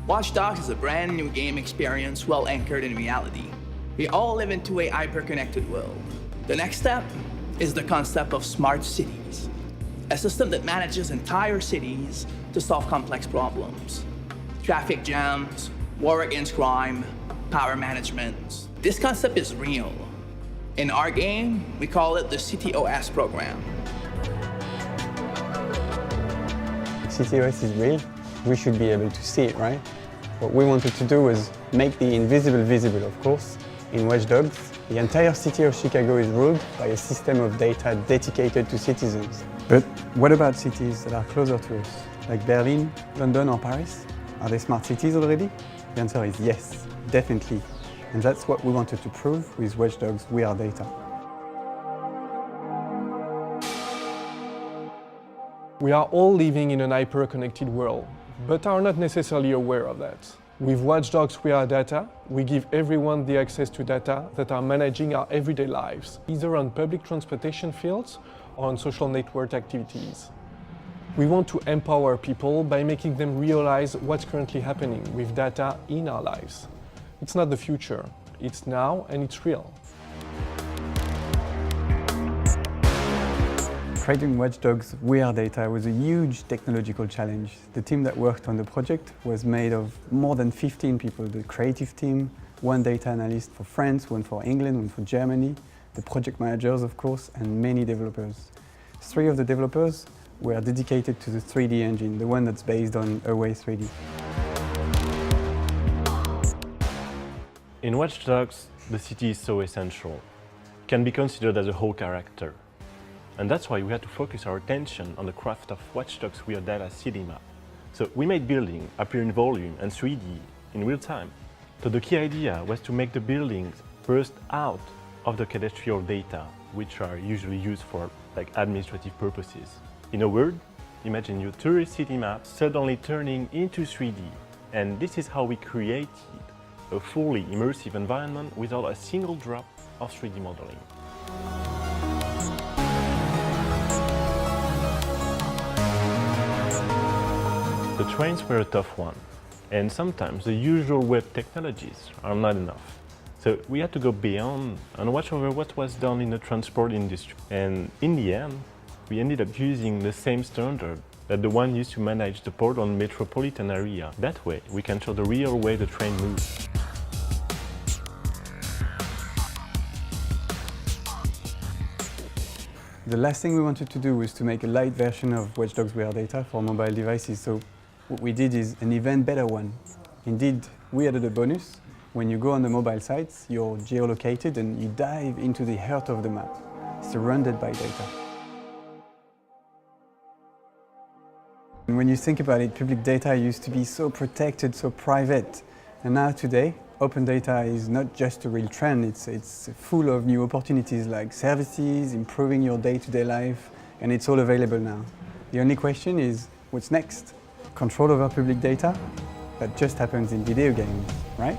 Watch Dogs is a brand new game experience well anchored in reality. We all live into a hyper-connected world. The next step is the concept of smart cities, a system that manages entire cities to solve complex problems. Traffic jams, war against crime, power management. This concept is real. In our game, we call it the CityOS program. CityOS is real. We should be able to see it, right? What we wanted to do was make the invisible visible, of course. In Watch Dogs, the entire city of Chicago is ruled by a system of data dedicated to citizens. But what about cities that are closer to us, like Berlin, London or Paris? Are they smart cities already? The answer is yes, definitely. And that's what we wanted to prove with Watch Dogs WeareData. We are all living in an hyper-connected world, but are not necessarily aware of that. With Watch Dogs WeareData, we give everyone the access to data that are managing our everyday lives, either on public transportation fields or on social network activities. We want to empower people by making them realize what's currently happening with data in our lives. It's not the future, it's now and it's real. Creating Watch Dogs WeareData was a huge technological challenge. The team that worked on the project was made of more than 15 people. The creative team, one data analyst for France, one for England, one for Germany, the project managers, of course, and many developers. 3 of the developers were dedicated to the 3D engine, the one that's based on Away 3D. In Watch Dogs, the city is so essential. It can be considered as a whole character. And that's why we had to focus our attention on the craft of Watch Dogs WeareData city map. So we made buildings appear in volume and 3D in real time. So the key idea was to make the buildings burst out of the cadastral data, which are usually used for administrative purposes. In a word, imagine your tourist city map suddenly turning into 3D. And this is how we created a fully immersive environment without a single drop of 3D modeling. The trains were a tough one, and sometimes the usual web technologies are not enough. So we had to go beyond and watch over what was done in the transport industry. And in the end, we ended up using the same standard that the one used to manage the Portland metropolitan area. That way, we can show the real way the train moves. The last thing we wanted to do was to make a light version of Watch Dogs WeareData for mobile devices. So what we did is an even better one. Indeed, we added a bonus. When you go on the mobile sites, you're geolocated and you dive into the heart of the map, surrounded by data. And when you think about it, public data used to be so protected, so private. And now today, open data is not just a real trend, it's full of new opportunities like services, improving your day-to-day life, and it's all available now. The only question is, what's next? Control over public data? That just happens in video games, right?